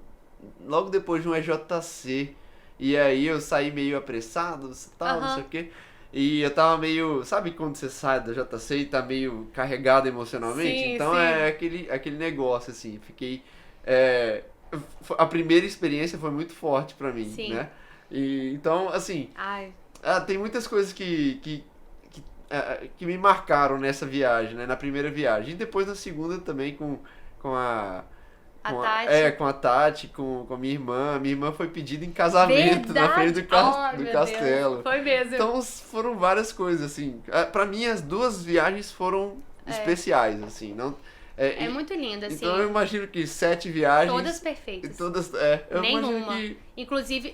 logo depois de um EJC. E aí eu saí meio apressado, tal, não sei o quê. E eu tava meio... Sabe quando você sai da JC e tá meio carregado emocionalmente? Sim, então sim. é aquele negócio, assim. Fiquei... a primeira experiência foi muito forte pra mim, né? E, então, assim... tem muitas coisas que me marcaram nessa viagem, né? Na primeira viagem. E depois na segunda também com a Tati, com a minha irmã. A minha irmã foi pedida em casamento na frente do castelo. Deus. Foi mesmo. Então foram várias coisas, assim. Pra mim, as 2 viagens foram especiais, assim. Não, muito linda, assim. Então eu imagino que 7 viagens... Todas perfeitas. Eu Nenhuma. imagino que... Inclusive,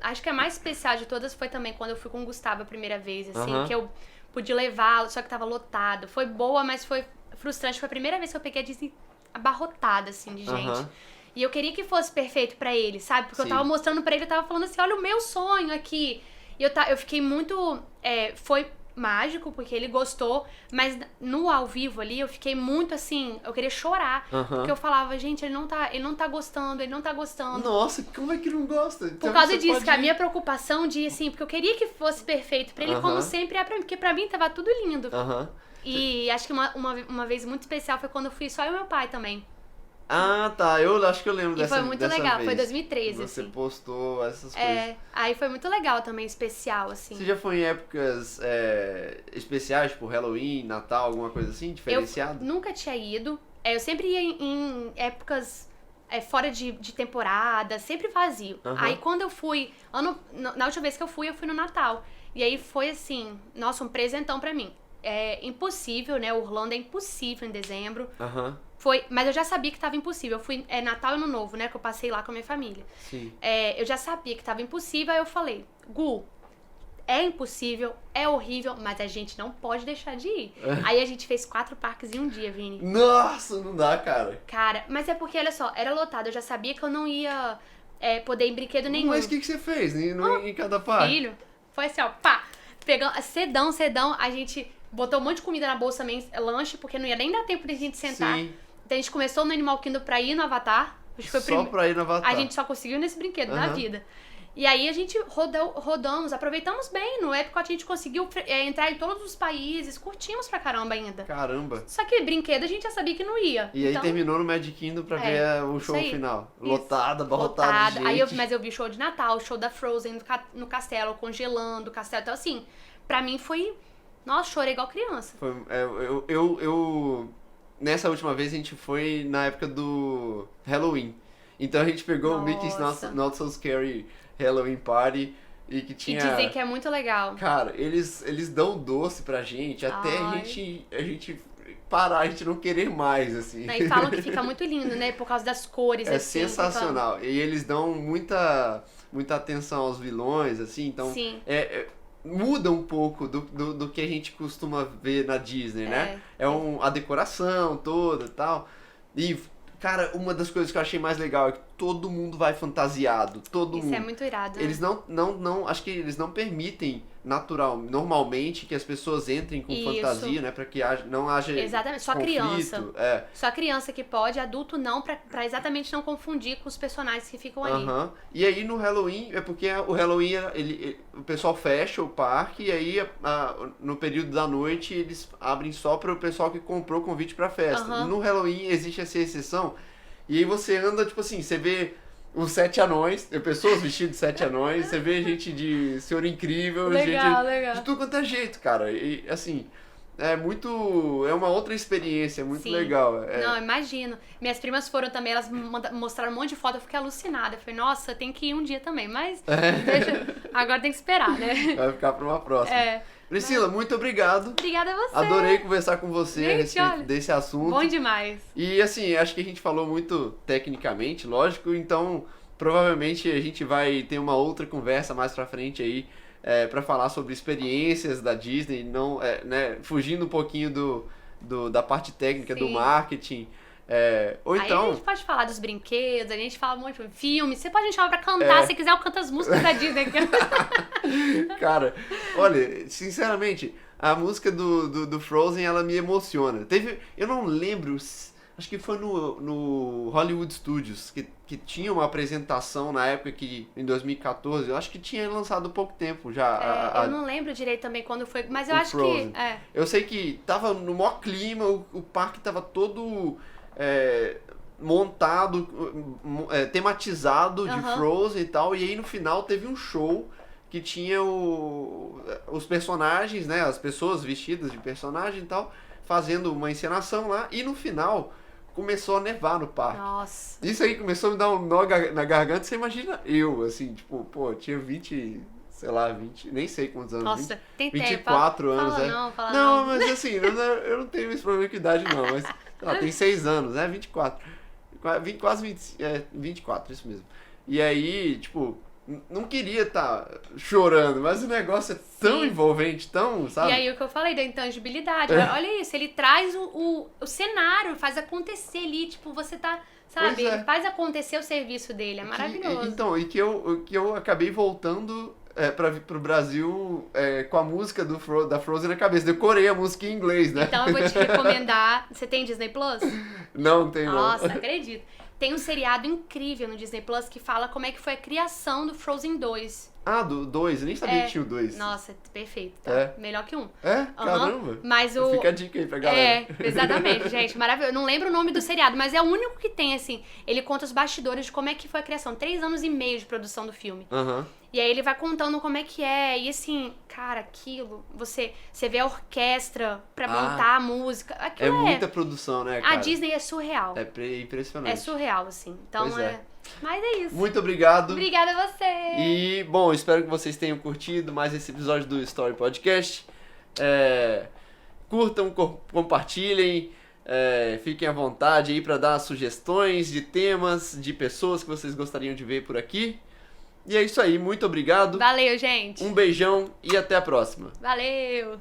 acho que a mais especial de todas foi também quando eu fui com o Gustavo a primeira vez, assim. Que eu pude levá-lo, só que tava lotado. Foi boa, mas foi frustrante. Foi a primeira vez que eu peguei a Disney abarrotada, assim, de gente. E eu queria que fosse perfeito pra ele, sabe? Porque eu tava mostrando pra ele, eu tava falando assim, olha o meu sonho aqui. E eu fiquei muito... foi mágico, porque ele gostou, mas no ao vivo ali, eu fiquei muito assim, eu queria chorar. Porque eu falava, gente, ele não tá gostando. Nossa, como é que não gosta? Por causa disso, que a minha preocupação de, assim, porque eu queria que fosse perfeito pra ele, como sempre é pra mim, porque pra mim tava tudo lindo. E acho que uma vez muito especial foi quando eu fui só eu e meu pai também. Tá. Eu acho que eu lembro dessa vez. E foi muito legal. Vez. Foi 2013, Você assim. postou essas coisas. Aí foi muito legal também, especial, assim. Você já foi em épocas especiais, tipo Halloween, Natal, alguma coisa assim, diferenciada? Eu nunca tinha ido. Eu sempre ia em épocas fora de temporada, sempre vazio. Aí quando eu fui, na última vez que eu fui no Natal. E aí foi assim, nossa, um presentão pra mim. É impossível, né? Orlando é impossível em dezembro. Mas eu já sabia que tava impossível. Eu fui Natal e Ano Novo, né? Que eu passei lá com a minha família. Sim. Eu já sabia que tava impossível, aí eu falei, Gu, é impossível, é horrível, mas a gente não pode deixar de ir. Aí a gente fez 4 parques em um dia, Vini. Nossa, não dá, cara. Cara, mas é porque, olha só, era lotado. Eu já sabia que eu não ia poder ir em brinquedo nenhum. Mas o que você fez em cada parque? Filho, foi assim, ó, pá. Pegando, cedão, a gente... Botou um monte de comida na bolsa também, lanche, porque não ia nem dar tempo de a gente sentar. Sim. Então a gente começou no Animal Kingdom pra ir no Avatar. Acho que foi pra ir no Avatar. A gente só conseguiu nesse brinquedo na vida. E aí a gente rodamos, aproveitamos bem. No Epcot a gente conseguiu entrar em todos os países, curtimos pra caramba ainda. Caramba. Só que brinquedo a gente já sabia que não ia. E aí terminou no Magic Kingdom pra ver o show final. Lotada, abarrotada de gente. Aí mas eu vi show de Natal, show da Frozen no castelo, congelando o castelo. Então assim, pra mim foi... Nossa, chorei igual criança. Nessa última vez a gente foi na época do Halloween. Então a gente pegou o Mickey's Not So Scary Halloween Party E que tinha... E dizem que é muito legal. Cara, eles dão doce pra gente até a gente parar, a gente não querer mais, assim. E falam que fica muito lindo, né? Por causa das cores, é assim. sensacional. Então... E eles dão muita atenção aos vilões, assim, então... Sim. Muda um pouco do que a gente costuma ver na Disney, né? A decoração toda e tal. E, cara, uma das coisas que eu achei mais legal é que todo mundo vai fantasiado. Todo mundo. Isso é muito irado. Eles não, acho que eles não permitem normalmente que as pessoas entrem com fantasia, né? Pra que não haja exatamente, só conflito. Criança. Só criança que pode, adulto não, pra exatamente não confundir com os personagens que ficam ali. E aí no Halloween, é porque o Halloween, o pessoal fecha o parque e aí no período da noite eles abrem só para o pessoal que comprou o convite pra festa. No Halloween existe essa exceção e aí você anda, tipo assim, você vê os 7 anões, pessoas vestidas de 7 anões, você vê gente de Senhor Incrível, legal. De tudo quanto é jeito, cara. E assim, é uma outra experiência, muito legal. Não, imagino. Minhas primas foram também, elas mostraram um monte de foto, eu fiquei alucinada. Eu falei, nossa, tem que ir um dia também, mas agora tem que esperar, né? Vai ficar pra uma próxima. Priscila, muito obrigado. Obrigada a você. Adorei conversar com você a respeito desse assunto. Bom demais. E assim, acho que a gente falou muito tecnicamente, lógico, então provavelmente a gente vai ter uma outra conversa mais pra frente aí pra falar sobre experiências da Disney, não, né, fugindo um pouquinho da parte técnica, do marketing. Ou então... Aí a gente pode falar dos brinquedos, a gente fala um monte de filme. Você pode me chamar pra cantar, se quiser eu canto as músicas da Disney. Cara, olha, sinceramente, a música do Frozen, ela me emociona. Eu não lembro, acho que foi no Hollywood Studios, que tinha uma apresentação na época em 2014, eu acho que tinha lançado há pouco tempo já. Eu não lembro direito também quando foi, mas eu acho Frozen. que... Eu sei que tava no maior clima, o parque tava todo... montado, tematizado de Frozen e tal, e aí no final teve um show que tinha os personagens, né, as pessoas vestidas de personagem e tal, fazendo uma encenação lá, e no final começou a nevar no parque. Nossa. Isso aí começou a me dar um nó na garganta, você imagina eu, assim, tipo, pô, tinha 20, nem sei quantos anos. Nossa, tem 24 tempo. anos, Fala não, mas assim, eu não tenho esse problema com idade não, mas tem 6 anos, 24. Quase 24, isso mesmo. E aí, tipo, não queria estar chorando, mas o negócio é tão envolvente, tão, sabe? E aí o que eu falei da intangibilidade, olha isso, ele traz o cenário, faz acontecer ali, tipo, você tá, sabe, ele faz acontecer o serviço dele, é maravilhoso. Então, e que eu acabei voltando pro Brasil com a música da Frozen na cabeça, decorei a música em inglês, né? Então eu vou te recomendar, você tem Disney Plus? Não tem não. Nossa, acredito. Tem um seriado incrível no Disney Plus que fala como é que foi a criação do Frozen 2. Ah, do 2? Eu nem sabia que tinha o 2. Nossa, perfeito. Tá? Melhor que um. Caramba. Mas fica a dica aí pra galera. Exatamente, gente. Maravilhoso. Eu não lembro o nome do seriado, mas é o único que tem, assim. Ele conta os bastidores de como é que foi a criação. 3 anos e meio de produção do filme. E aí ele vai contando como é que é. E assim, cara, aquilo... Você vê a orquestra pra montar a música. Aquilo muita produção, né, cara? A Disney é surreal. É impressionante. É surreal, assim. Então Mas é isso. Muito obrigado. Obrigada a você. E, bom, espero que vocês tenham curtido mais esse episódio do Story Podcast. Curtam, compartilhem, fiquem à vontade aí para dar sugestões de temas, de pessoas que vocês gostariam de ver por aqui. E é isso aí, muito obrigado. Valeu, gente. Um beijão e até a próxima. Valeu.